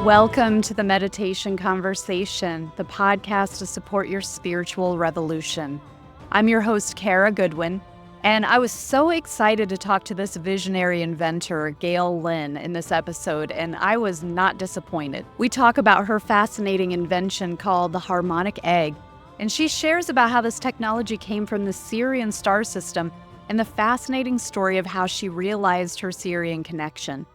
Welcome to the Meditation Conversation, the podcast to support your spiritual revolution. I'm your host, Kara Goodwin, and I was so excited to talk to this visionary inventor, Gail Lynn, in this episode, and I was not disappointed. We talk about her fascinating invention called the Harmonic Egg, and she shares about how this technology came from the Sirian star system and the fascinating story of how she realized her Sirian connection.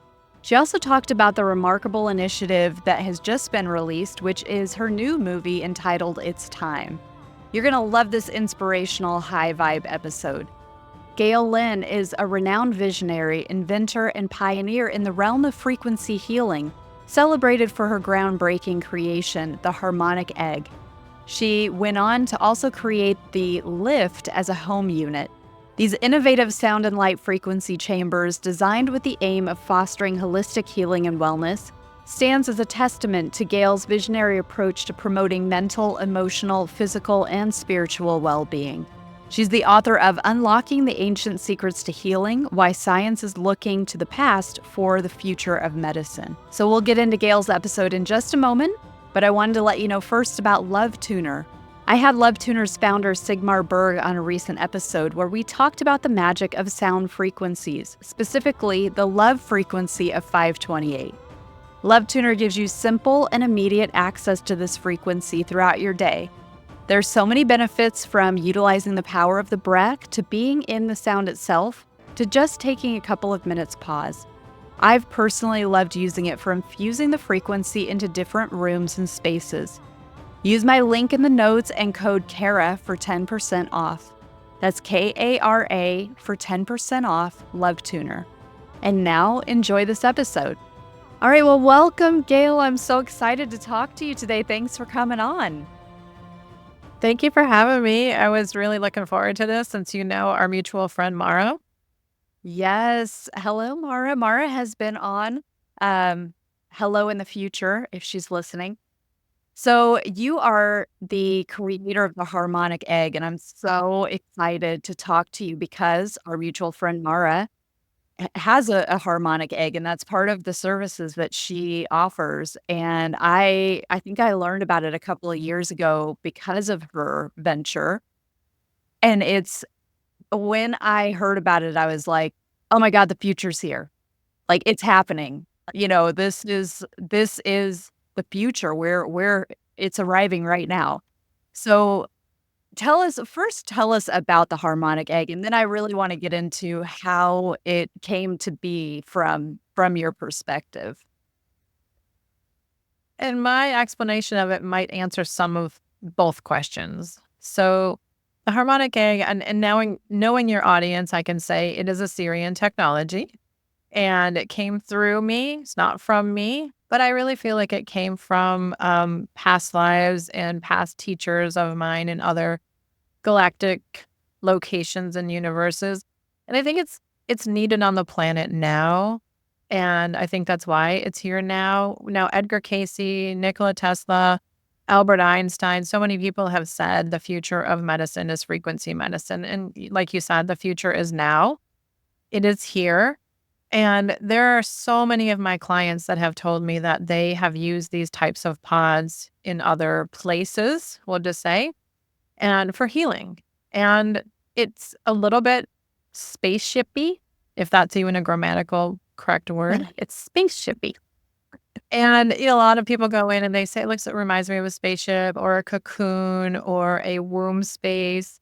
She also talked about the remarkable initiative that has just been released, which is her new movie entitled It's Time. You're going to love this inspirational, high-vibe episode. Gail Lynn is a renowned visionary, inventor, and pioneer in the realm of frequency healing, celebrated for her groundbreaking creation, the Harmonic Egg. She went on to also create the Lift as a home unit. These innovative sound and light frequency chambers, designed with the aim of fostering holistic healing and wellness, stands as a testament to Gail's visionary approach to promoting mental, emotional, physical, and spiritual well-being. She's the author of Unlocking the Ancient Secrets to Healing: Why Science is Looking to the Past for the Future of Medicine. So we'll get into Gail's episode in just a moment, but I wanted to let you know first about Love Tuner. I had Love Tuner's founder Sigmar Berg on a recent episode where we talked about the magic of sound frequencies, specifically the love frequency of 528. Love Tuner gives you simple and immediate access to this frequency throughout your day. There's so many benefits, from utilizing the power of the breath to being in the sound itself to just taking a couple of minutes pause. I've personally loved using it for infusing the frequency into different rooms and spaces. Use my link in the notes and code KARA for 10% off. That's K-A-R-A for 10% off Love Tuner. And now, enjoy this episode. All right, well, welcome, Gail. I'm so excited to talk to you today. Thanks for coming on. Thank you for having me. I was really looking forward to this, since you know our mutual friend, Mara. Yes. Hello, Mara. Mara has been on Hello in the Future, if she's listening. So you are the creator of the Harmonic Egg, and I'm so excited to talk to you because our mutual friend Mara has a harmonic egg, and that's part of the services that she offers. And I think I learned about it a couple of years ago because of her venture. And it's when I heard about it, I was like, oh my God, the future's here. Like, it's happening. This is the future where it's arriving right now. So tell us about the harmonic egg, and then I really want to get into how it came to be from your perspective. And my explanation of it might answer some of both questions. So the harmonic egg, and knowing your audience, I can say it is a Sirian technology, and it came through me. It's not from me, but I really feel like it came from past lives and past teachers of mine in other galactic locations and universes. And I think it's needed on the planet now. And I think that's why it's here now. Now, Edgar Cayce, Nikola Tesla, Albert Einstein, so many people have said the future of medicine is frequency medicine. And like you said, the future is now. It is here. And there are so many of my clients that have told me that they have used these types of pods in other places, we'll just say, and for healing. And it's a little bit spaceshipy, if that's even a grammatical correct word. It's spaceshipy. And a lot of people go in and they say, it reminds me of a spaceship or a cocoon or a womb space.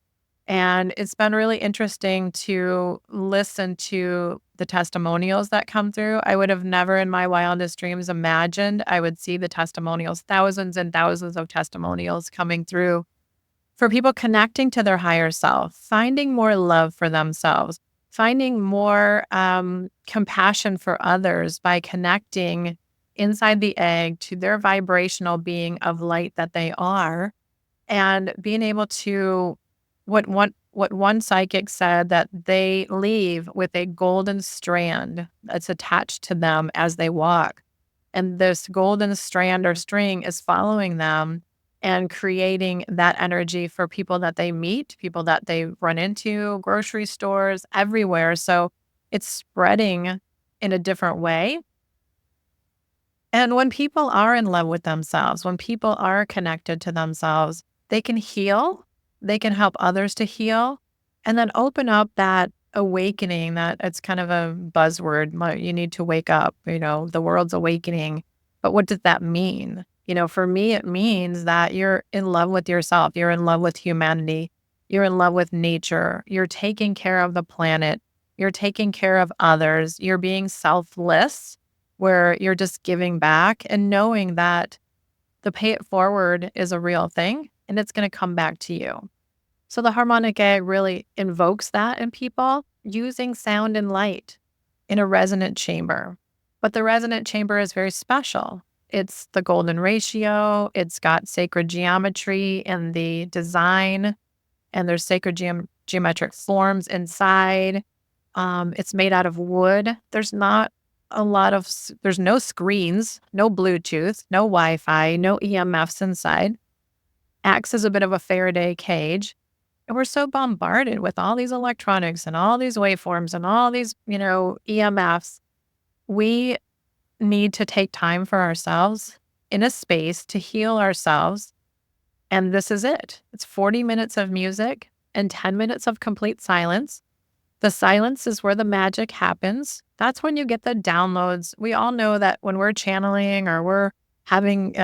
And it's been really interesting to listen to the testimonials that come through. I would have never in my wildest dreams imagined I would see the testimonials, thousands and thousands of testimonials coming through for people connecting to their higher self, finding more love for themselves, finding more compassion for others by connecting inside the egg to their vibrational being of light that they are, and being able to what one psychic said, that they leave with a golden strand that's attached to them as they walk. And this golden strand or string is following them and creating that energy for people that they meet, people that they run into, grocery stores, everywhere. So it's spreading in a different way. And when people are in love with themselves, when people are connected to themselves, they can heal, they can help others to heal, and then open up that awakening. That it's kind of a buzzword. You need to wake up, the world's awakening. But what does that mean? For me, it means that you're in love with yourself. You're in love with humanity. You're in love with nature. You're taking care of the planet. You're taking care of others. You're being selfless, where you're just giving back and knowing that the pay it forward is a real thing and it's going to come back to you. So the harmonic egg really invokes that in people using sound and light in a resonant chamber. But the resonant chamber is very special. It's the golden ratio. It's got sacred geometry in the design, and there's sacred geometric forms inside. It's made out of wood. There's no screens, no Bluetooth, no Wi-Fi, no EMFs inside. Acts as a bit of a Faraday cage. And we're so bombarded with all these electronics and all these waveforms and all these, EMFs. We need to take time for ourselves in a space to heal ourselves. And this is it. It's 40 minutes of music and 10 minutes of complete silence. The silence is where the magic happens. That's when you get the downloads. We all know that when we're channeling or we're having,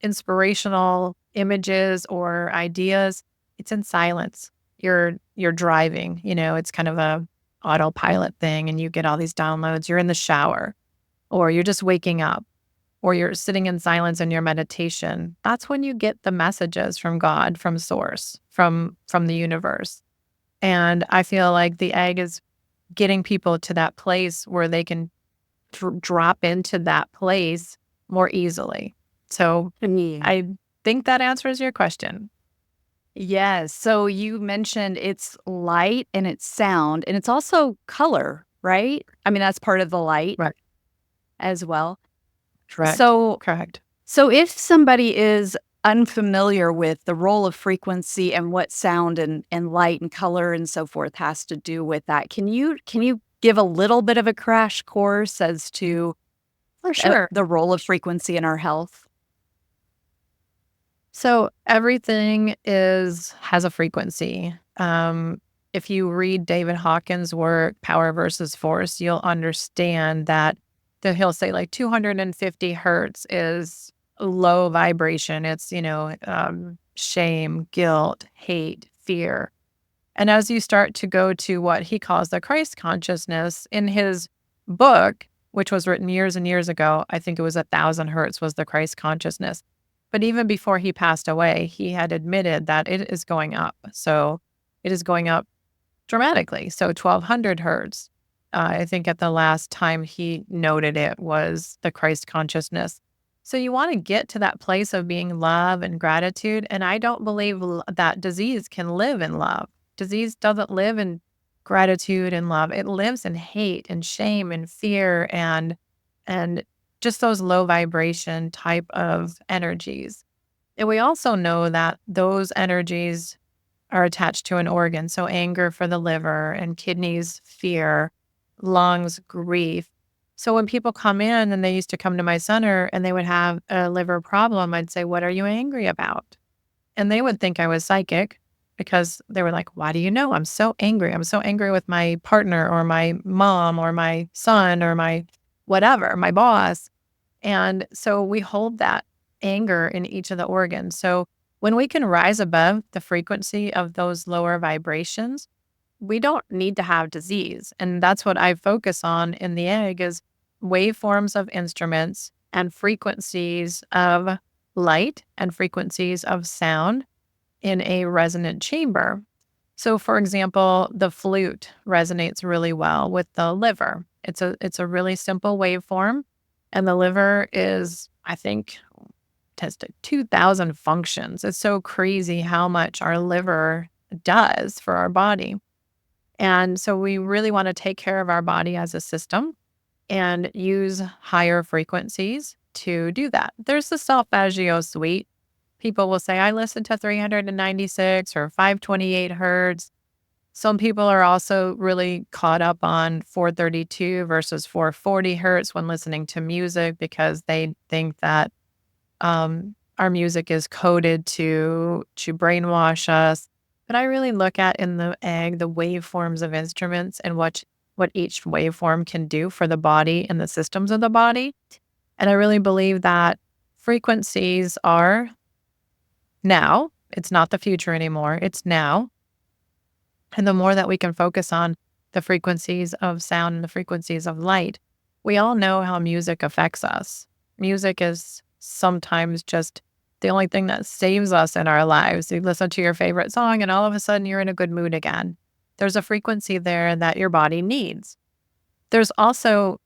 inspirational images or ideas, it's in silence. You're driving, it's kind of a autopilot thing, and you get all these downloads. You're in the shower, or you're just waking up, or you're sitting in silence in your meditation. That's when you get the messages from God, from source, from the universe. And I feel like the egg is getting people to that place where they can drop into that place more easily. So I think that answers your question. Yes. So you mentioned it's light and it's sound, and it's also color, right? I mean, that's part of the light Right. as well. Correct. So Correct. So if somebody is unfamiliar with the role of frequency and what sound and light and color and so forth has to do with that, can you give a little bit of a crash course as to For sure. the role of frequency in our health? So everything has a frequency. If you read David Hawkins' work, Power versus Force, you'll understand that he'll say like 250 hertz is low vibration. It's, shame, guilt, hate, fear. And as you start to go to what he calls the Christ consciousness in his book, which was written years and years ago, I think it was 1,000 hertz was the Christ consciousness. But even before he passed away, he had admitted that it is going up. So it is going up dramatically. So 1,200 hertz. I think at the last time he noted it was the Christ consciousness. So you want to get to that place of being love and gratitude. And I don't believe that disease can live in love. Disease doesn't live in gratitude and love. It lives in hate and shame and fear and just those low vibration type of energies. And we also know that those energies are attached to an organ. So anger for the liver, and kidneys, fear, lungs, grief. So when people come in, and they used to come to my center and they would have a liver problem, I'd say, "What are you angry about?" And they would think I was psychic, because they were like, "Why do you know? I'm so angry. I'm so angry with my partner or my mom or my son or my whatever, my boss." And so we hold that anger in each of the organs. So when we can rise above the frequency of those lower vibrations, we don't need to have disease. And that's what I focus on in the egg, is waveforms of instruments and frequencies of light and frequencies of sound in a resonant chamber. So for example, the flute resonates really well with the liver. It's a really simple waveform, and the liver is, I think, tested 2,000 functions. It's so crazy how much our liver does for our body. And so we really want to take care of our body as a system and use higher frequencies to do that. There's the solfeggio suite. People will say, "I listen to 396 or 528 hertz." Some people are also really caught up on 432 versus 440 hertz when listening to music because they think that our music is coded to brainwash us. But I really look at in the egg the waveforms of instruments and what each waveform can do for the body and the systems of the body. And I really believe that frequencies are now. It's not the future anymore. It's now. And the more that we can focus on the frequencies of sound and the frequencies of light, we all know how music affects us. Music is sometimes just the only thing that saves us in our lives. You listen to your favorite song and all of a sudden you're in a good mood again. There's a frequency there that your body needs. There's also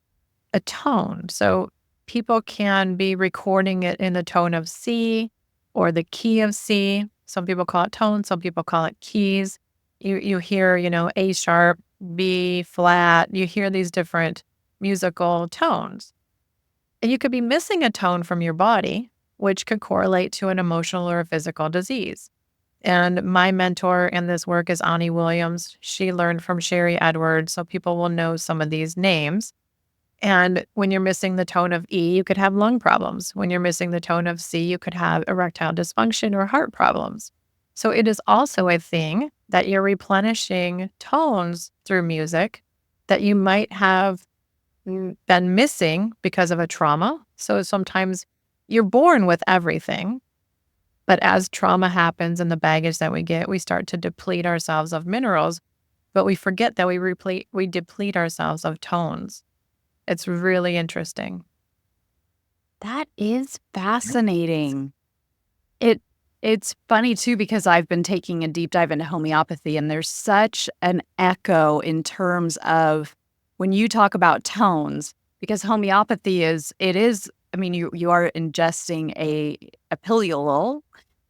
a tone. So people can be recording it in the tone of C or the key of C. Some people call it tone, some people call it keys. You hear, A sharp, B flat. You hear these different musical tones. And you could be missing a tone from your body, which could correlate to an emotional or a physical disease. And my mentor in this work is Ani Williams. She learned from Sherry Edwards, so people will know some of these names. And when you're missing the tone of E, you could have lung problems. When you're missing the tone of C, you could have erectile dysfunction or heart problems. So it is also a thing that you're replenishing tones through music that you might have been missing because of a trauma. So sometimes you're born with everything, but as trauma happens and the baggage that we get, we start to deplete ourselves of minerals, but we forget that we deplete ourselves of tones. It's really interesting. That is fascinating. It's funny too, because I've been taking a deep dive into homeopathy, and there's such an echo in terms of when you talk about tones, because homeopathy I mean, you are ingesting a pillule,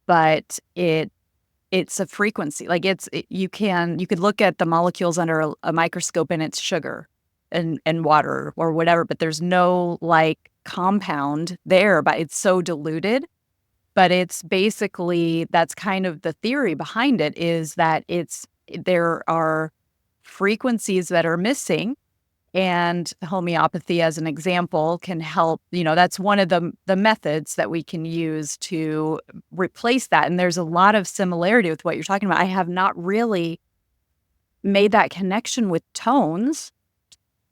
but it's a frequency. Like you could look at the molecules under a microscope and it's sugar and water or whatever, but there's no like compound there, but it's so diluted. But it's basically, that's kind of the theory behind it, is that there are frequencies that are missing, and homeopathy, as an example, can help. That's one of the methods that we can use to replace that. And there's a lot of similarity with what you're talking about. I have not really made that connection with tones,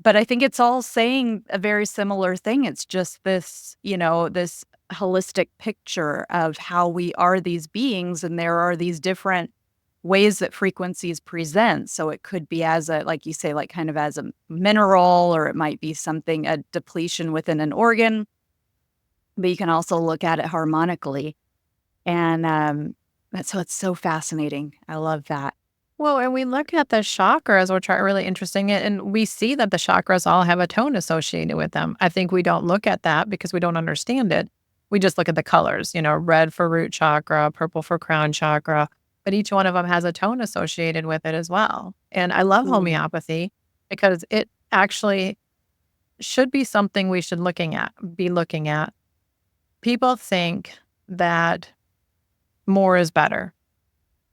but I think it's all saying a very similar thing. It's just this, this holistic picture of how we are these beings, and there are these different ways that frequencies present. So it could be as a, like you say, like kind of as a mineral, or it might be something, a depletion within an organ, but you can also look at it harmonically. And so it's so fascinating. I love that. Well, and we look at the chakras, which are really interesting, and we see that the chakras all have a tone associated with them. I think we don't look at that because we don't understand it. We just look at the colors, red for root chakra, purple for crown chakra, but each one of them has a tone associated with it as well. And I love homeopathy because it actually should be something we should be looking at. People think that more is better.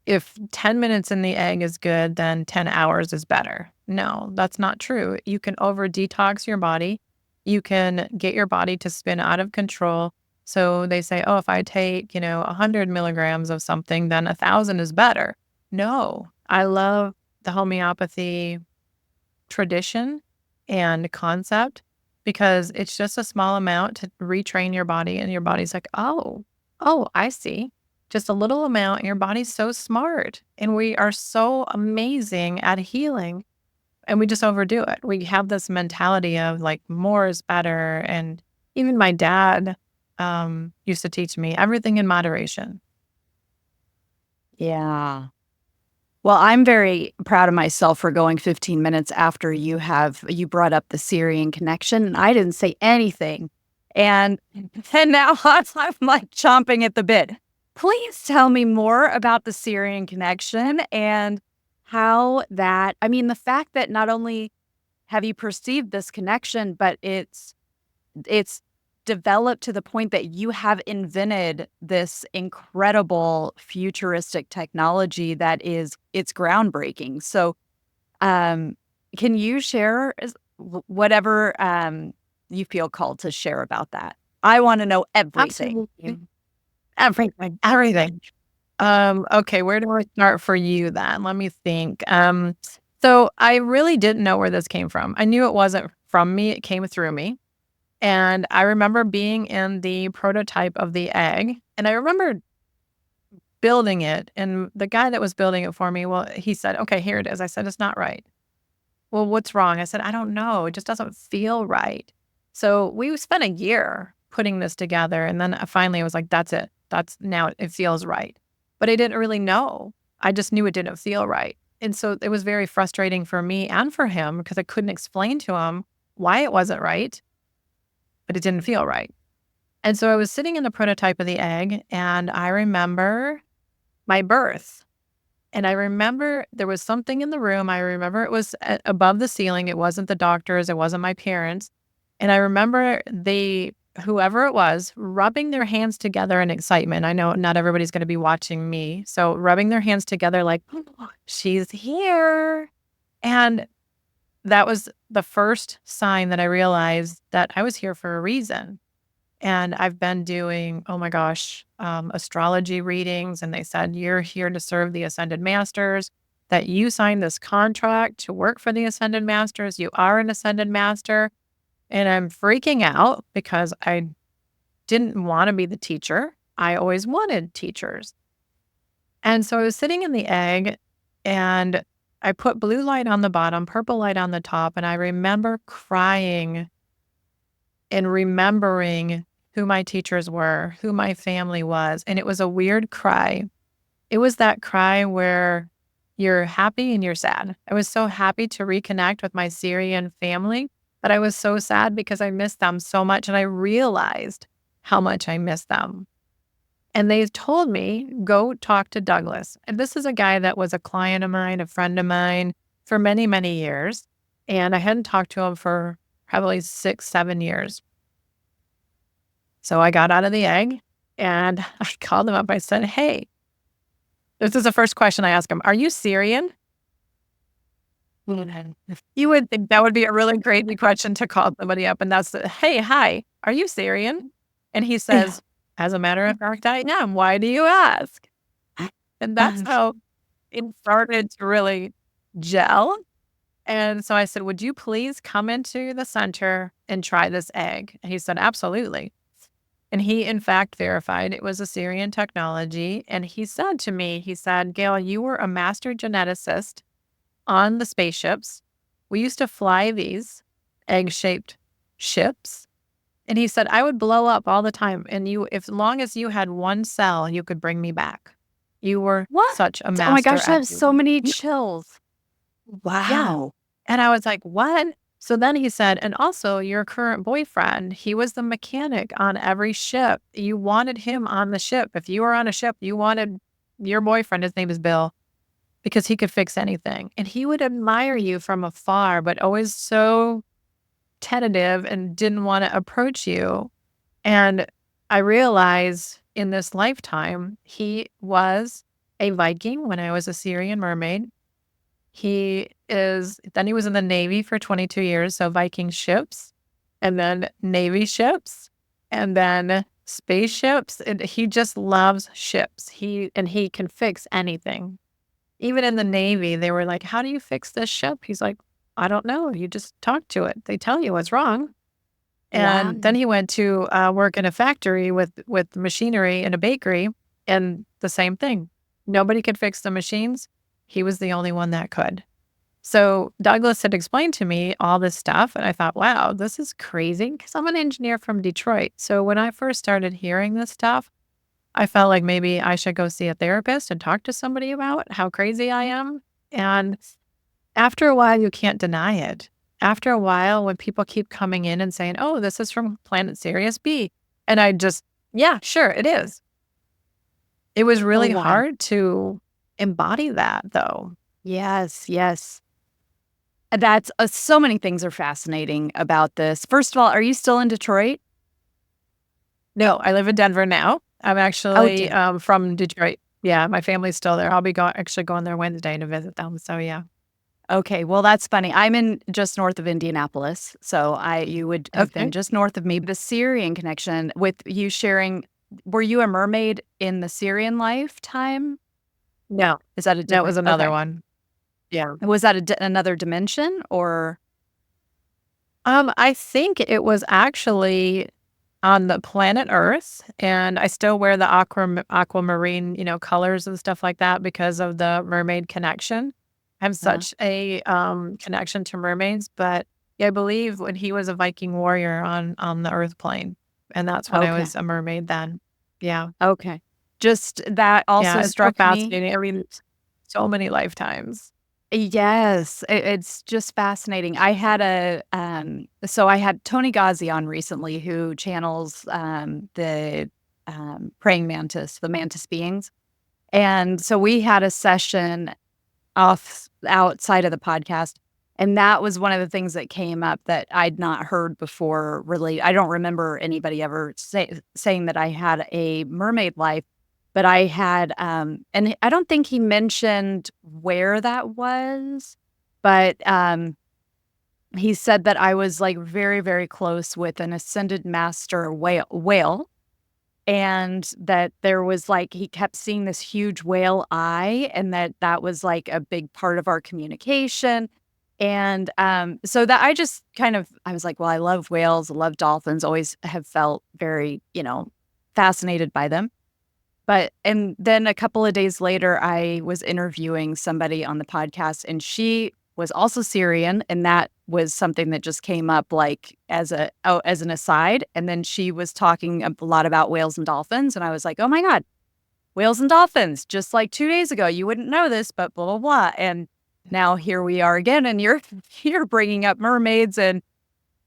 If 10 minutes in the egg is good, then 10 hours is better. No, that's not true. You can over detox your body. You can get your body to spin out of control. So they say, oh, if I take, 100 milligrams of something, then 1,000 is better. No, I love the homeopathy tradition and concept because it's just a small amount to retrain your body. And your body's like, oh, I see. Just a little amount. And your body's so smart. And we are so amazing at healing. And we just overdo it. We have this mentality of like more is better. And even my dad used to teach me everything in moderation. Yeah. Well, I'm very proud of myself for going 15 minutes after you brought up the Sirian connection, and I didn't say anything. And now I'm like chomping at the bit. Please tell me more about the Sirian connection and how that, I mean, the fact that not only have you perceived this connection, but it's developed to the point that you have invented this incredible futuristic technology that it's groundbreaking. So, can you share whatever you feel called to share about that? I want to know everything. Absolutely. Everything. Okay, where do I start for you then? Let me think. So I really didn't know where this came from. I knew it wasn't from me, it came through me. And I remember being in the prototype of the egg, and I remember building it. And the guy that was building it for me, well, he said, okay, here it is. I said, it's not right. Well, what's wrong? I said, I don't know. It just doesn't feel right. So we spent a year putting this together. And then finally I was like, that's it. That's now it feels right. But I didn't really know. I just knew it didn't feel right. And so it was very frustrating for me and for him because I couldn't explain to him why it wasn't right, but it didn't feel right. And so I was sitting in the prototype of the egg, and I remember my birth. And I remember there was something in the room. I remember it was above the ceiling. It wasn't the doctors. It wasn't my parents. And I remember whoever it was, rubbing their hands together in excitement. I know not everybody's going to be watching me. So rubbing their hands together like, oh, she's here. And that was the first sign that I realized that I was here for a reason. And I've been doing, oh my gosh, astrology readings. And they said, you're here to serve the Ascended Masters, that you signed this contract to work for the Ascended Masters. You are an Ascended Master. And I'm freaking out because I didn't want to be the teacher. I always wanted teachers. And so I was sitting in the egg, and I put blue light on the bottom, purple light on the top. And I remember crying and remembering who my teachers were, who my family was. And it was a weird cry. It was that cry where you're happy and you're sad. I was so happy to reconnect with my Sirian family, but I was so sad because I missed them so much. And I realized how much I missed them. And they told me, go talk to Douglas. And this is a guy that was a client of mine, a friend of mine for many, many years. And I hadn't talked to him for probably 6, 7 years. So I got out of the egg and I called him up. I said, hey, this is the first question I asked him. Are you Sirian? You would think that would be a really crazy question to call somebody up. And that's, hey, hi, are you Sirian? And he says, as a matter of fact, I am. Why do you ask? And that's how it started to really gel. And so I said, would you please come into the center and try this egg? And he said, absolutely. And he, in fact, verified it was a Sirian technology. And he said to me, he said, Gail, you were a master geneticist on the spaceships. We used to fly these egg-shaped ships. And he said, I would blow up all the time. And as long as you had one cell, you could bring me back. You were such a master. Oh my gosh, I have at so many chills. Wow. Yeah. And I was like, what? So then he said, and also your current boyfriend, he was the mechanic on every ship. You wanted him on the ship. If you were on a ship, you wanted your boyfriend, his name is Bill, because he could fix anything. And he would admire you from afar, but always so tentative and didn't want to approach you. And I realized in this lifetime, he was a Viking when I was a Sirian mermaid. Then he was in the Navy for 22 years, so Viking ships, and then Navy ships, and then spaceships. And he just loves ships. He can fix anything. Even in the Navy, they were like, how do you fix this ship? He's like, I don't know. You just talk to it. They tell you what's wrong. And then he went to work in a factory with machinery in a bakery, and the same thing. Nobody could fix the machines. He was the only one that could. So Douglas had explained to me all this stuff, and I thought, wow, this is crazy, because I'm an engineer from Detroit. So when I first started hearing this stuff, I felt like maybe I should go see a therapist and talk to somebody about how crazy I am. And after a while, you can't deny it. After a while, when people keep coming in and saying, oh, this is from planet Sirius B, and I just, yeah, sure, it is. It was really hard to embody that, though. Yes, yes. That's so many things are fascinating about this. First of all, are you still in Detroit? No, I live in Denver now. I'm Oh, actually Denver. from Detroit. Yeah, my family's still there. I'll be actually going there Wednesday to visit them. So yeah. Okay, well, that's funny. I'm in just north of Indianapolis, so you would have been Okay. just north of me. The Syrian connection with you sharing, were you a mermaid in the Syrian lifetime? No, Is that a no, it was different? another Okay, one. Yeah. was that another dimension or? I think it was actually on the planet Earth, and I still wear the aquamarine, colors and stuff like that because of the mermaid connection. I have Uh, such a connection to mermaids, but yeah, I believe when he was a Viking warrior on the Earth plane, and that's when I okay, was a mermaid then. Yeah, okay. Just that yeah, also it's so struck me. fascinating. I mean, so many lifetimes. Yes, it's just fascinating. I had so I had Tony Ghazi on recently who channels the praying mantis, the mantis beings. And so we had a session outside of the podcast, and that was one of the things that came up that I'd not heard before. Really, I don't remember anybody ever saying that I had a mermaid life, but I had, and I don't think he mentioned where that was, but he said that I was like very, very close with an ascended master whale and that there was like he kept seeing this huge whale eye and that was like a big part of our communication. And so that I just I was like, well, I love whales, I love dolphins, always have felt very, fascinated by them. But and then a couple of days later, I was interviewing somebody on the podcast, and she was also Syrian, and that was something that just came up like as an aside. And then she was talking a lot about whales and dolphins, and I was like, oh my god, whales and dolphins! Just like 2 days ago, you wouldn't know this, but blah blah blah. And now here we are again, and you're you're bringing up mermaids, and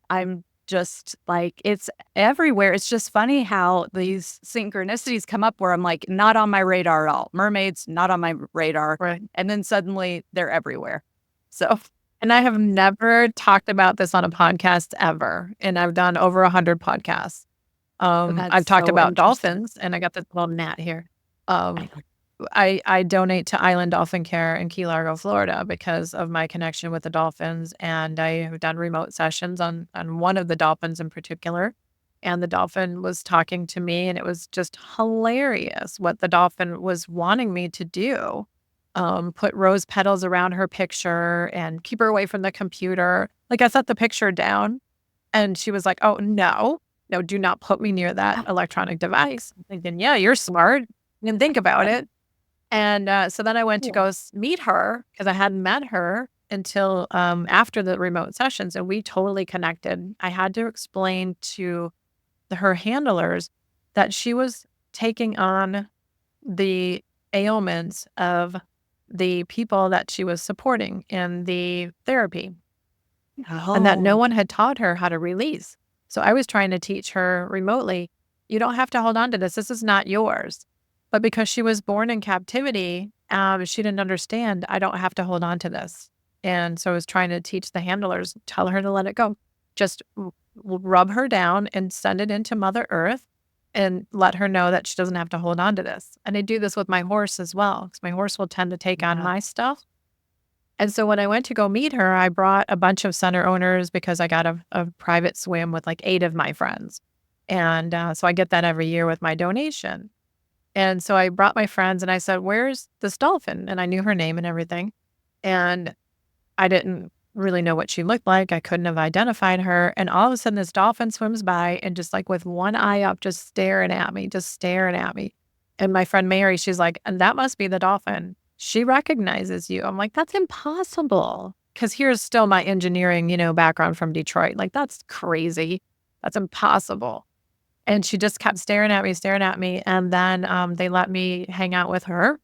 I'm just like, it's everywhere. It's just funny how these synchronicities come up where I'm like, not on my radar at all. Mermaids, not on my radar. Right. And then suddenly they're everywhere. So And I have never talked about this on a podcast ever, and I've done over 100 podcasts. that's I've talked so about interesting. dolphins, and I got this little gnat here. Um, I donate to Island Dolphin Care in Key Largo, Florida, because of my connection with the dolphins, and I have done remote sessions on one of the dolphins in particular. And the dolphin was talking to me, and it was just hilarious what the dolphin was wanting me to do. Put rose petals around her picture and keep her away from the computer. Like I set the picture down, and she was like, "Oh no, no, do not put me near that electronic device." I'm thinking, yeah, you're smart. You can think about it. And so then I went to Cool. go meet her because I hadn't met her until after the remote sessions, and we totally connected. I had to explain to her handlers that she was taking on the ailments of the people that she was supporting in the therapy and that no Oh, one had taught her how to release. So I was trying to teach her remotely, you don't have to hold on to this. This is not yours. But because she was born in captivity, she didn't understand, I don't have to hold on to this. And so I was trying to teach the handlers, tell her to let it go. Just rub her down and send it into Mother Earth and let her know that she doesn't have to hold on to this. And I do this with my horse as well, because my horse will tend to take on yeah. my stuff. And so when I went to go meet her, I brought a bunch of center owners because I got a private swim with like 8 of my friends. And so I get that every year with my donation. And so I brought my friends and I said, "Where's this dolphin?" And I knew her name and everything. And I didn't really know what she looked like. I couldn't have identified her. And all of a sudden, this dolphin swims by and just like with one eye up, just staring at me, just staring at me. And my friend Mary, she's like, "And that must be the dolphin. She recognizes you." I'm like, "That's impossible." Because here's still my engineering, background from Detroit. Like, that's crazy. That's impossible. And she just kept staring at me, staring at me. And then they let me hang out with her.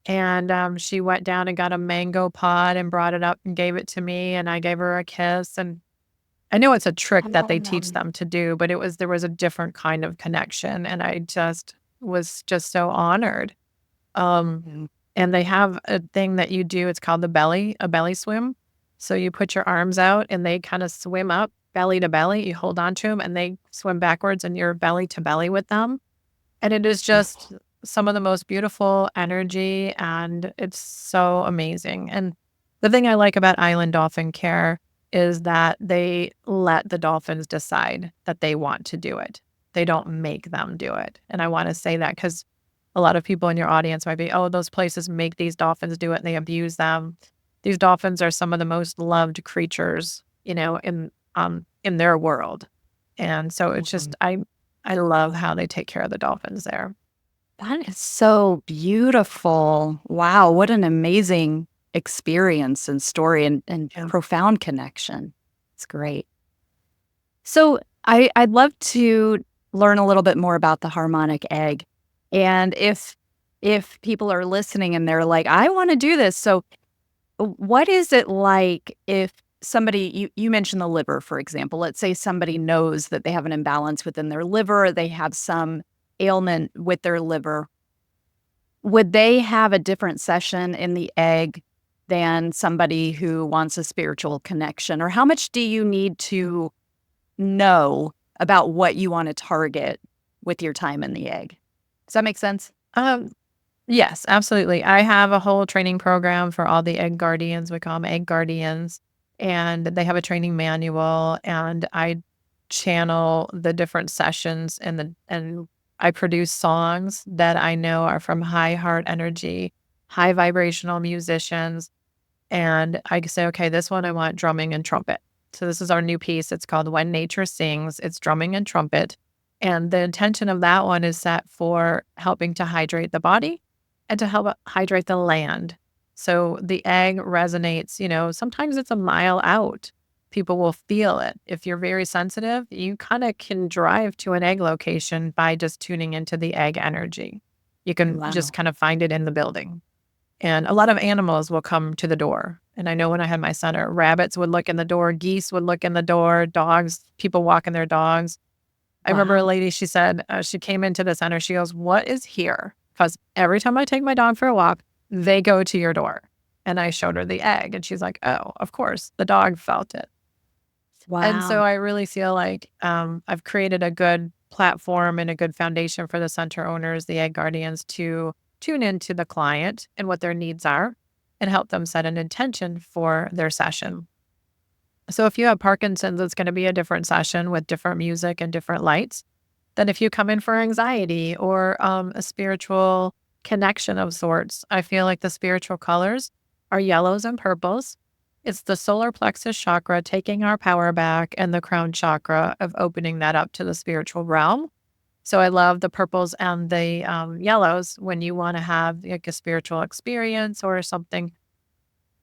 And she went down and got a mango pod and brought it up and gave it to me. And I gave her a kiss. And I know it's a trick that they teach them to do, but there was a different kind of connection. And I just was just so honored. Um, Mm. and they have a thing that you do. It's called a belly swim. So you put your arms out and they kind of swim up belly to belly. You hold on to them and they swim backwards and you're belly to belly with them. And it is just some of the most beautiful energy and it's so amazing. And the thing I like about Island Dolphin Care is that they let the dolphins decide that they want to do it. They don't make them do it. And I want to say that because a lot of people in your audience might be, oh, those places make these dolphins do it and they abuse them. These dolphins are some of the most loved creatures, in their world. And so it's just I love how they take care of the dolphins there. That is so beautiful. Wow, what an amazing experience and story and Yeah. profound connection. It's great. So I'd love to learn a little bit more about the harmonic egg. And if people are listening and they're like, I want to do this. So what is it like if somebody, you mentioned the liver, for example, let's say somebody knows that they have an imbalance within their liver, or they have some ailment with their liver. Would they have a different session in the egg than somebody who wants a spiritual connection? Or how much do you need to know about what you want to target with your time in the egg? Does that make sense? Um, yes, absolutely. I have a whole training program for all the egg guardians. We call them egg guardians. And they have a training manual and I channel the different sessions and I produce songs that I know are from high heart energy, high vibrational musicians. And I say, okay, this one I want drumming and trumpet. So this is our new piece. It's called When Nature Sings. It's drumming and trumpet. And the intention of that one is set for helping to hydrate the body and to help hydrate the land. So the egg resonates, sometimes it's a mile out. People will feel it. If you're very sensitive, you kind of can drive to an egg location by just tuning into the egg energy. You can just Wow. kind of find it in the building. And a lot of animals will come to the door. And I know when I had my center, rabbits would look in the door, geese would look in the door, dogs, people walking their dogs. I remember a Wow. lady, she said, she came into the center. She goes, what is here? Because every time I take my dog for a walk, they go to your door. And I showed her the egg. And she's like, oh, of course, the dog felt it. And so Wow. I really feel like I've created a good platform and a good foundation for the center owners, the egg guardians, to tune into the client and what their needs are and help them set an intention for their session. So if you have Parkinson's, it's going to be a different session with different music and different lights than if you come in for anxiety or a spiritual connection of sorts. I feel like the spiritual colors are yellows and purples. It's the solar plexus chakra taking our power back and the crown chakra of opening that up to the spiritual realm. So I love the purples and the yellows when you want to have like a spiritual experience or something.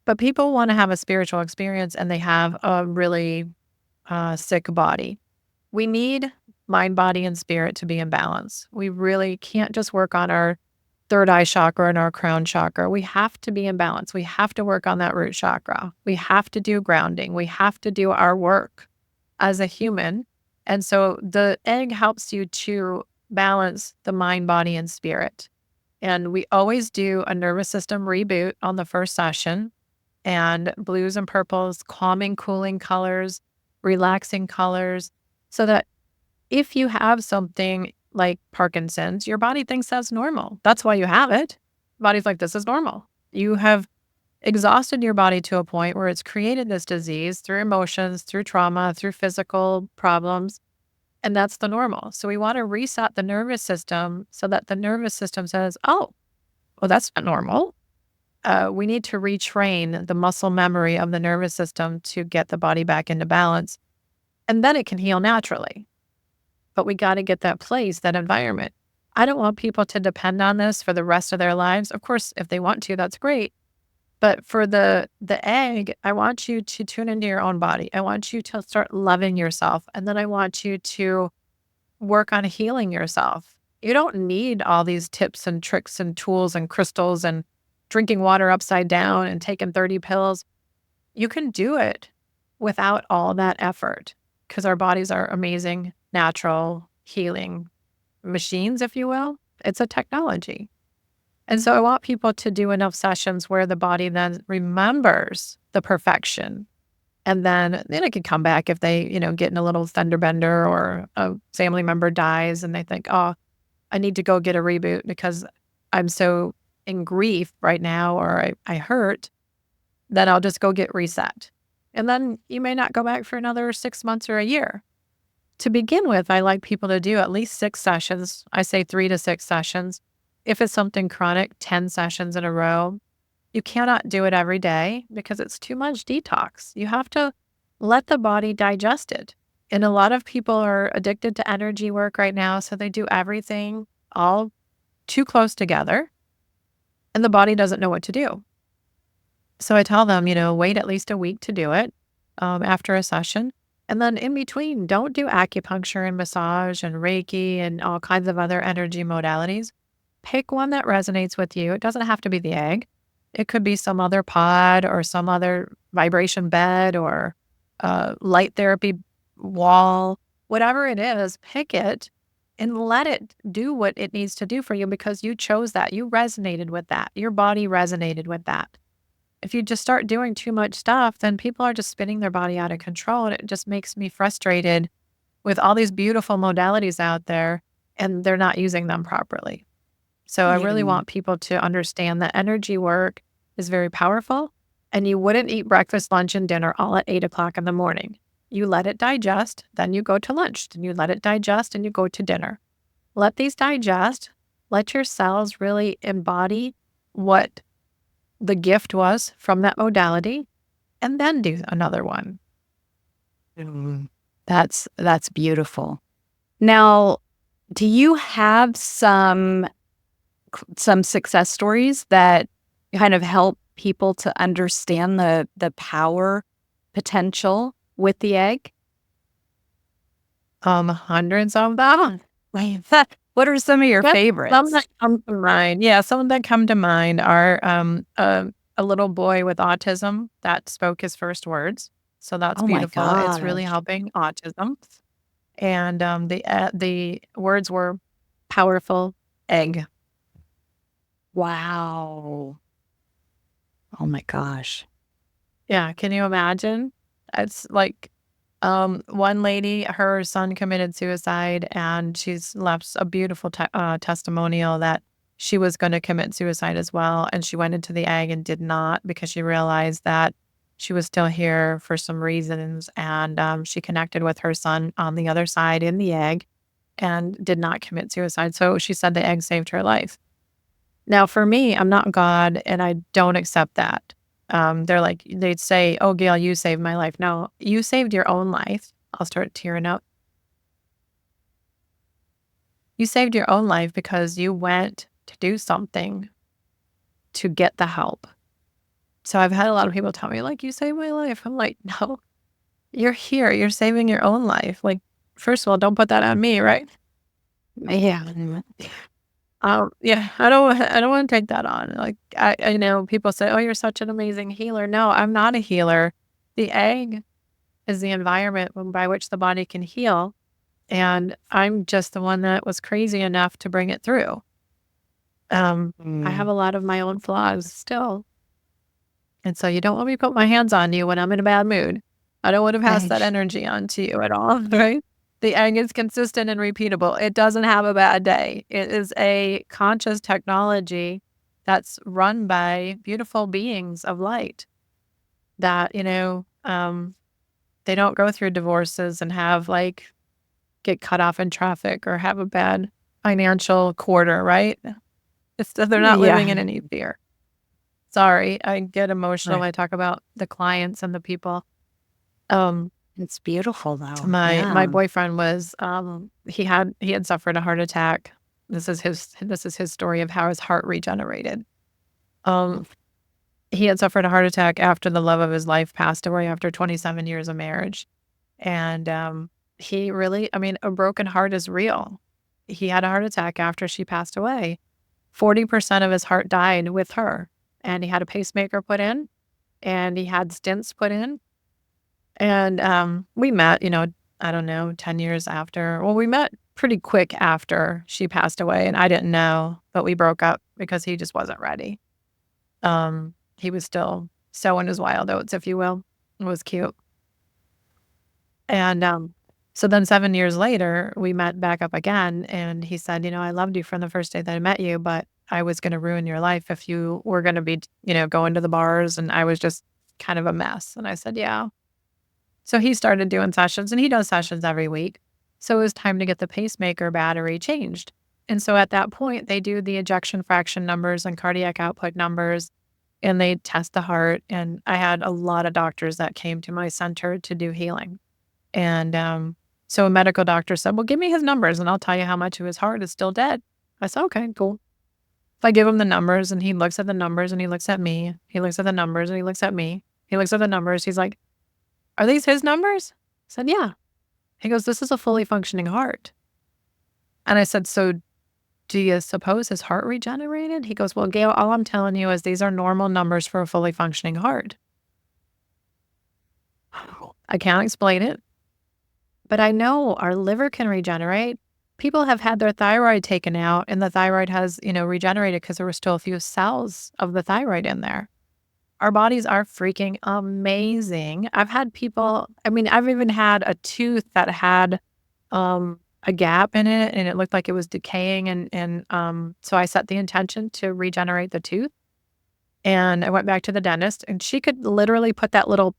But people want to have a spiritual experience and they have a really sick body. We need mind, body, and spirit to be in balance. We really can't just work on our third eye chakra and our crown chakra. We have to be in balance. We have to work on that root chakra. We have to do grounding. We have to do our work as a human. And so the egg helps you to balance the mind, body, and spirit. And we always do a nervous system reboot on the first session and blues and purples, calming, cooling colors, relaxing colors, so that if you have something like Parkinson's, your body thinks that's normal. That's why you have it. Body's like, this is normal. You have exhausted your body to a point where it's created this disease through emotions, through trauma, through physical problems. And that's the normal. So we want to reset the nervous system so that the nervous system says, oh, well, that's not normal. We need to retrain the muscle memory of the nervous system to get the body back into balance. And then it can heal naturally. But we got to get that place, that environment. I don't want people to depend on this for the rest of their lives. Of course, if they want to, that's great. But for the egg, I want you to tune into your own body. I want you to start loving yourself. And then I want you to work on healing yourself. You don't need all these tips and tricks and tools and crystals and drinking water upside down and taking 30 pills. You can do it without all that effort because our bodies are amazing, natural healing machines, if you will. It's a technology. And so I want people to do enough sessions where the body then remembers the perfection And then it can come back if they, get in a little fender bender or a family member dies and they think, oh, I need to go get a reboot because I'm so in grief right now or I hurt, then I'll just go get reset. And then you may not go back for another 6 months or a year. To begin with, I like people to do at least 6 sessions. I say 3 to 6 sessions. If it's something chronic, 10 sessions in a row. You cannot do it every day because it's too much detox. You have to let the body digest it. And a lot of people are addicted to energy work right now, so they do everything all too close together, and the body doesn't know what to do. So I tell them, wait at least a week to do it after a session. And then in between, don't do acupuncture and massage and Reiki and all kinds of other energy modalities. Pick one that resonates with you. It doesn't have to be the egg. It could be some other pod or some other vibration bed or light therapy wall. Whatever it is, pick it and let it do what it needs to do for you because you chose that. You resonated with that. Your body resonated with that. If you just start doing too much stuff, then people are just spinning their body out of control. And it just makes me frustrated with all these beautiful modalities out there and they're not using them properly. So I really want people to understand that energy work is very powerful and you wouldn't eat breakfast, lunch, and dinner all at 8 o'clock in the morning. You let it digest, then you go to lunch, then you let it digest and you go to dinner. Let these digest, let your cells really embody what the gift was from that modality, and then do another one. That's beautiful. Now, do you have some success stories that kind of help people to understand the power potential with the egg? Hundreds of them. What are some of your favorites? Some that come to mind. Yeah, some that come to mind are a little boy with autism that spoke his first words. So that's Oh my beautiful. It's really gosh. helping autism. And the words were powerful egg. Wow. Oh my gosh. Yeah, can you imagine? It's like one lady, her son committed suicide, and she's left a beautiful testimonial that she was going to commit suicide as well. And she went into the egg and did not because she realized that she was still here for some reasons. And she connected with her son on the other side in the egg and did not commit suicide. So she said the egg saved her life. Now, for me, I'm not God and I don't accept that. They'd say, oh, Gail, you saved my life. No, you saved your own life. I'll start tearing up. You saved your own life because you went to do something to get the help. So I've had a lot of people tell me, like, you saved my life. I'm like, no, you're here. You're saving your own life. Like, first of all, don't put that on me, right? Yeah. Yeah, I don't want to take that on. Like, I know people say, oh, you're such an amazing healer. No, I'm not a healer. The egg is the environment by which the body can heal. And I'm just the one that was crazy enough to bring it through. I have a lot of my own flaws still. And so you don't want me to put my hands on you when I'm in a bad mood. I don't want to pass that energy on to you at all, right? The egg is consistent and repeatable. It doesn't have a bad day. It is a conscious technology that's run by beautiful beings of light that, they don't go through divorces and have get cut off in traffic or have a bad financial quarter, right? They're not living in any fear. Sorry, I get emotional when I talk about the clients and the people. It's beautiful though. My boyfriend was he had suffered a heart attack. This is his story of how his heart regenerated. He had suffered a heart attack after the love of his life passed away after 27 years of marriage. And he really, a broken heart is real. He had a heart attack after she passed away. 40% of his heart died with her. And he had a pacemaker put in and he had stents put in. And we met, I don't know, 10 years after. Well, we met pretty quick after she passed away, and I didn't know, but we broke up because he just wasn't ready. He was still sowing his wild oats, if you will. It was cute. And so then 7 years later, we met back up again. And he said, I loved you from the first day that I met you, but I was going to ruin your life if you were going to be, going to the bars. And I was just kind of a mess. And I said, yeah. So he started doing sessions, and he does sessions every week. So it was time to get the pacemaker battery changed. And so at that point, they do the ejection fraction numbers and cardiac output numbers, and they test the heart. And I had a lot of doctors that came to my center to do healing. And so a medical doctor said, well, give me his numbers and I'll tell you how much of his heart is still dead. I said, okay, cool. If I give him the numbers and he looks at the numbers and he looks at me, he looks at the numbers and he looks at me, he looks at the numbers, he's like, are these his numbers? I said, yeah. He goes, this is a fully functioning heart. And I said, so do you suppose his heart regenerated? He goes, well, Gail, all I'm telling you is these are normal numbers for a fully functioning heart. I can't explain it, but I know our liver can regenerate. People have had their thyroid taken out, and the thyroid has, regenerated because there were still a few cells of the thyroid in there. Our bodies are freaking amazing. I've had people, I've even had a tooth that had a gap in it, and it looked like it was decaying. And so I set the intention to regenerate the tooth. And I went back to the dentist, and she could literally put that little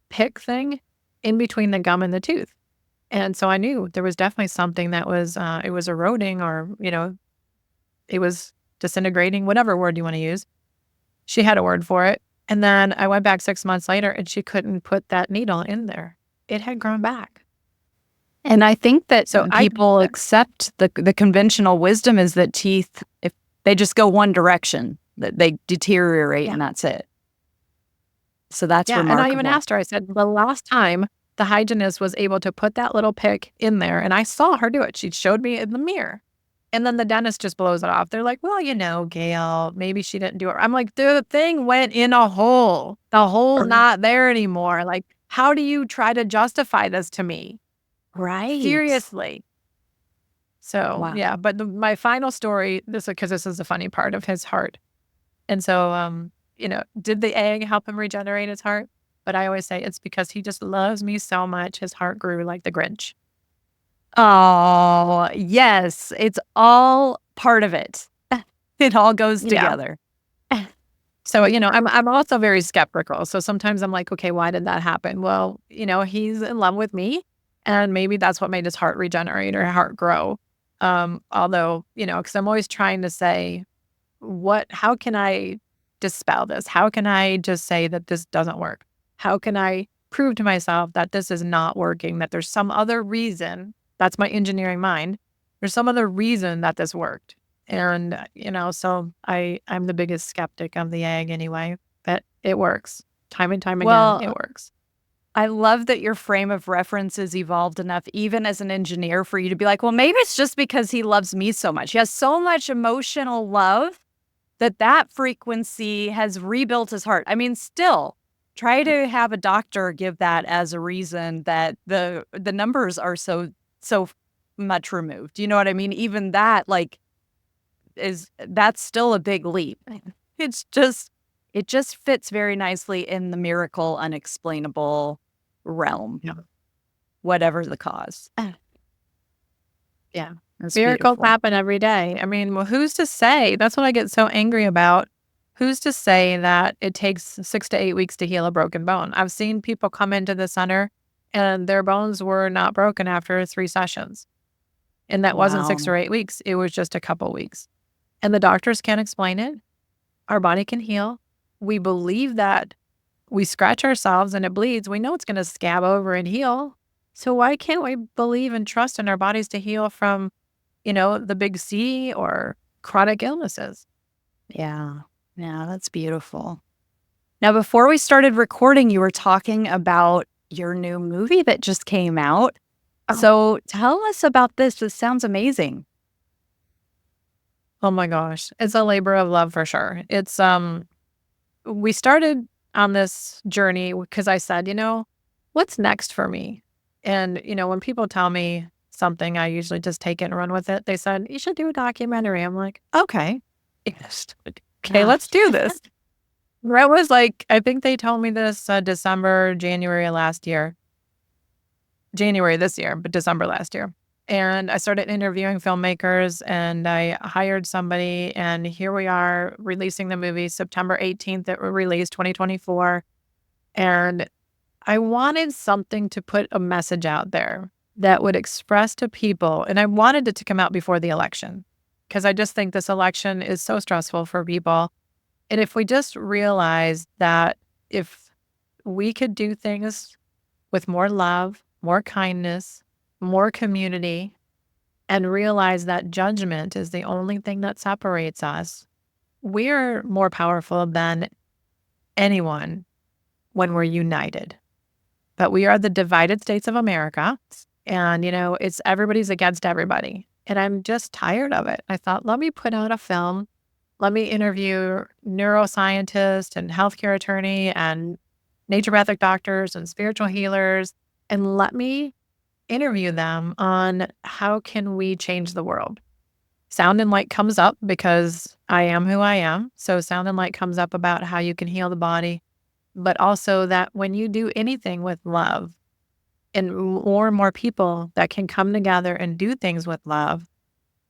pick thing in between the gum and the tooth. And so I knew there was definitely something that was, it was eroding, or, it was disintegrating, whatever word you want to use. She had a word for it. And then I went back 6 months later, and she couldn't put that needle in there. It had grown back. And I think that people accept the conventional wisdom is that teeth, if they just go one direction, that they deteriorate, and that's it. So that's remarkable. And I even asked her, I said, the last time the hygienist was able to put that little pick in there, and I saw her do it. She showed me in the mirror. And then the dentist just blows it off. They're like, well, Gail, maybe she didn't do it. I'm like, the thing went in a hole. The hole's not there anymore. Like, how do you try to justify this to me? Right. Seriously. So, yeah. But my final story, because this is the funny part of his heart. And so, did the egg help him regenerate his heart? But I always say it's because he just loves me so much. His heart grew like the Grinch. Oh, yes. It's all part of it. It all goes together. So, I'm also very skeptical. So sometimes I'm like, okay, why did that happen? Well, he's in love with me, and maybe that's what made his heart regenerate or heart grow. Although, because I'm always trying to say, how can I dispel this? How can I just say that this doesn't work? How can I prove to myself that this is not working, that there's some other reason? That's my engineering mind. There's some other reason that this worked. And, so I'm the biggest skeptic of the egg anyway, but it works. Time and time again, it works. I love that your frame of reference is evolved enough, even as an engineer, for you to be like, well, maybe it's just because he loves me so much. He has so much emotional love that frequency has rebuilt his heart. Still, try to have a doctor give that as a reason that the numbers are so much removed. You know what I mean? Even that, that's still a big leap. It just fits very nicely in the miracle, unexplainable realm. Yeah. Whatever the cause. Yeah. That's Miracles beautiful. happen every day. Well, who's to say? That's what I get so angry about. Who's to say that it takes 6 to 8 weeks to heal a broken bone? I've seen people come into the center and their bones were not broken after 3 sessions. And that wasn't 6 or 8 weeks. It was just a couple weeks. And the doctors can't explain it. Our body can heal. We believe that we scratch ourselves and it bleeds. We know it's going to scab over and heal. So why can't we believe and trust in our bodies to heal from, the big C or chronic illnesses? Yeah. Yeah, that's beautiful. Now, before we started recording, you were talking about your new movie that just came out. So tell us about this. This sounds amazing. Oh my gosh. It's a labor of love for sure. It's, we started on this journey because I said, what's next for me? And, when people tell me something, I usually just take it and run with it. They said, you should do a documentary. I'm like, okay. Yes. Okay, let's do this. That was I think they told me this December, January of last year. January this year, but December last year. And I started interviewing filmmakers, and I hired somebody, and here we are releasing the movie September 18th. It was released 2024. And I wanted something to put a message out there that would express to people. And I wanted it to come out before the election because I just think this election is so stressful for people. And if we just realize that if we could do things with more love, more kindness, more community, and realize that judgment is the only thing that separates us, we're more powerful than anyone when we're united. But we are the divided states of America. And, it's everybody's against everybody. And I'm just tired of it. I thought, let me put out a film. Let me interview neuroscientists and healthcare attorney and naturopathic doctors and spiritual healers. And let me interview them on how can we change the world. Sound and light comes up because I am who I am. So sound and light comes up about how you can heal the body, but also that when you do anything with love, and more people that can come together and do things with love,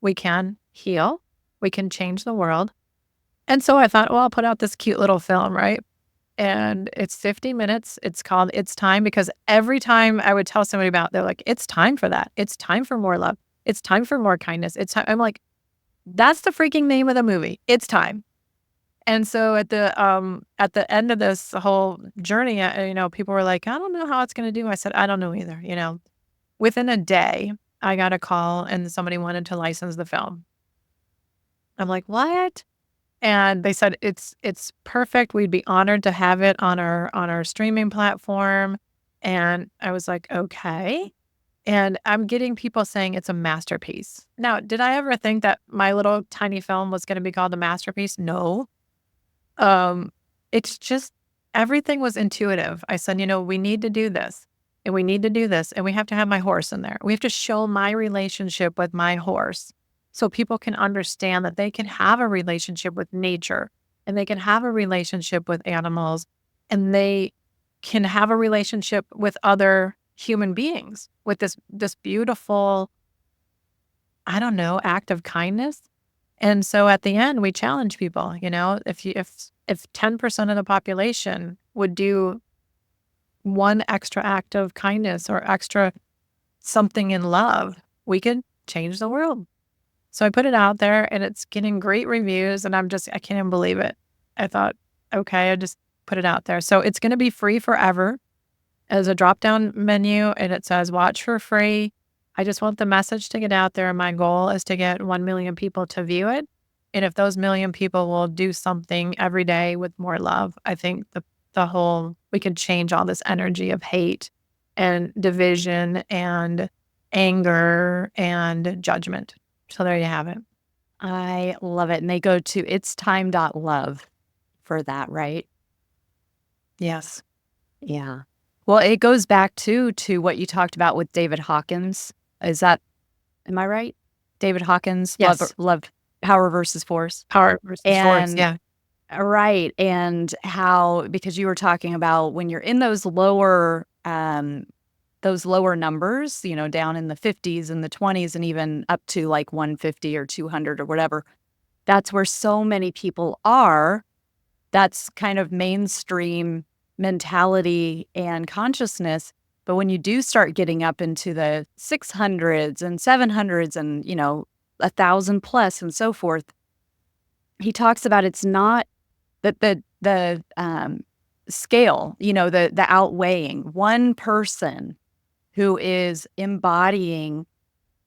we can heal, we can change the world. And so I thought, well, I'll put out this cute little film, right? And it's 50 minutes. It's called It's Time, because every time I would tell somebody about it, they're like, it's time for that. It's time for more love. It's time for more kindness. It's time. I'm like, that's the freaking name of the movie. It's time. And so at the end of this whole journey, people were like, I don't know how it's going to do. I said, I don't know either. Within a day, I got a call and somebody wanted to license the film. I'm like, what? And they said, it's perfect. We'd be honored to have it on our streaming platform. And I was like, okay. And I'm getting people saying it's a masterpiece. Now, did I ever think that my little tiny film was going to be called a masterpiece? No. It's just everything was intuitive. I said, we need to do this and we need to do this and we have to have my horse in there. We have to show my relationship with my horse so people can understand that they can have a relationship with nature and they can have a relationship with animals and they can have a relationship with other human beings with this beautiful, act of kindness. And so at the end, we challenge people, if 10% of the population would do one extra act of kindness or extra something in love, we could change the world. So I put it out there and it's getting great reviews and I can't even believe it. I thought, okay, I just put it out there. So it's going to be free forever as a drop-down menu and it says watch for free. I just want the message to get out there. My goal is to get 1 million people to view it. And if those million people will do something every day with more love, I think we can change all this energy of hate and division and anger and judgment. So there you have it. I love it. And they go to itstime.love for that, right? Yes. Yeah. Well, it goes back to what you talked about with David Hawkins. Am I right? David Hawkins, yes. love, power versus force. Power versus force, yeah. Right. And how, because you were talking about when you're in those lower numbers, down in the 50s and the 20s and even up to like 150 or 200 or whatever, that's where so many people are. That's kind of mainstream mentality and consciousness. But when you do start getting up into the 600s and 700s and, 1,000 plus and so forth, he talks about it's not that the scale, the outweighing. One person who is embodying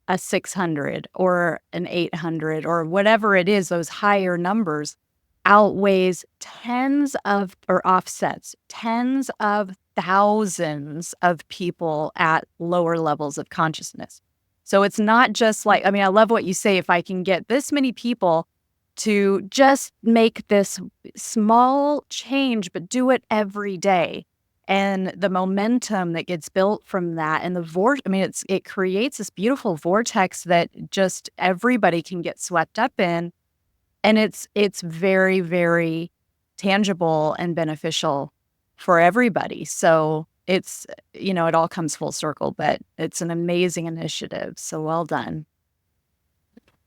a 600 or an 800 or whatever it is, those higher numbers, outweighs offsets tens of thousands of people at lower levels of consciousness. So it's not just like, I love what you say, if I can get this many people to just make this small change, but do it every day. And the momentum that gets built from that and it creates this beautiful vortex that just everybody can get swept up in. And it's very, very tangible and beneficial for everybody. So it's, it all comes full circle, but it's an amazing initiative. So well done.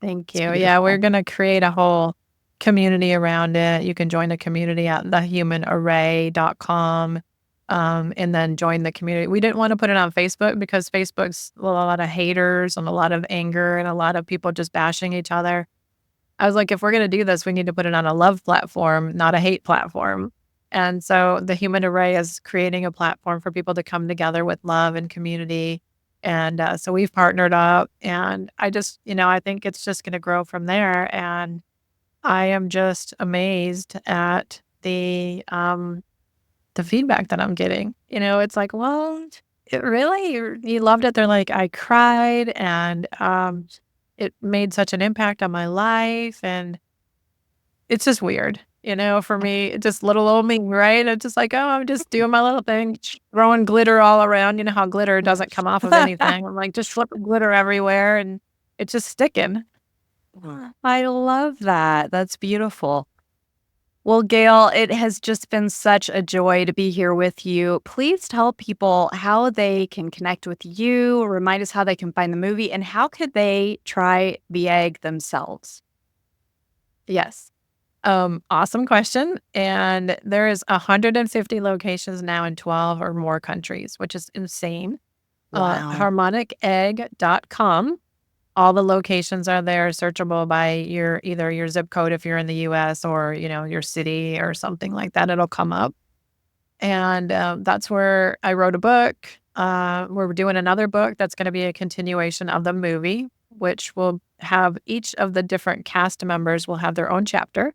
Thank It's you. Yeah, we're beautiful. going to create a whole community around it. You can join the community at thehumanarray.com, and then join the community. We didn't want to put it on Facebook because Facebook's a lot of haters and a lot of anger and a lot of people just bashing each other. I was like, if we're going to do this, we need to put it on a love platform, not a hate platform. And so the Human Array is creating a platform for people to come together with love and community. And so we've partnered up, and I just, I think it's just going to grow from there. And I am just amazed at the feedback that I'm getting. It's like, well, it really, you loved it. They're like, I cried, and it made such an impact on my life. And it's just weird, for me, just little old me, right? I'm just like, oh, I'm just doing my little thing, throwing glitter all around. You know how glitter doesn't come off of anything. I'm like, just flipping glitter everywhere, and it's just sticking. I love that. That's beautiful. Well, Gail, it has just been such a joy to be here with you. Please tell people how they can connect with you, remind us how they can find the movie, and how could they try the egg themselves? Yes. Awesome question. And there is 150 locations now in 12 or more countries, which is insane. Wow. Harmonicegg.com. All the locations are there, searchable by either your zip code if you're in the US, or, your city or something like that. It'll come up. And that's where I wrote a book. We're doing another book that's going to be a continuation of the movie, which will have each of the different cast members will have their own chapter.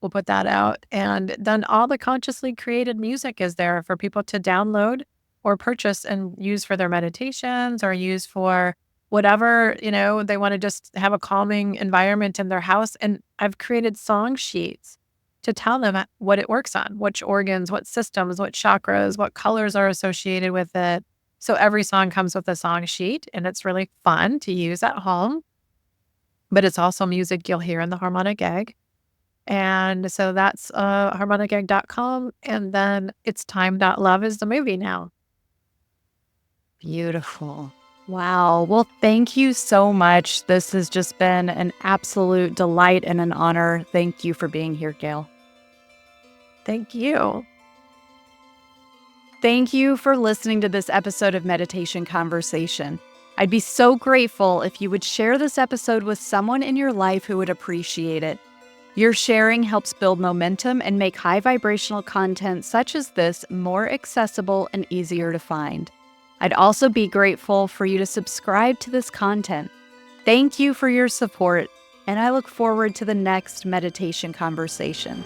We'll put that out. And then all the consciously created music is there for people to download or purchase and use for their meditations, or use for whatever, they want to just have a calming environment in their house. And I've created song sheets to tell them what it works on, which organs, what systems, what chakras, what colors are associated with it. So every song comes with a song sheet, and it's really fun to use at home. But it's also music you'll hear in the Harmonic Egg. And so that's harmonicegg.com. And then it's time.love is the movie now. Beautiful. Wow. Well, thank you so much. This has just been an absolute delight and an honor. Thank you for being here, Gail. Thank you. Thank you for listening to this episode of Meditation Conversation. I'd be so grateful if you would share this episode with someone in your life who would appreciate it. Your sharing helps build momentum and make high vibrational content such as this more accessible and easier to find. I'd also be grateful for you to subscribe to this content. Thank you for your support, and I look forward to the next meditation conversation.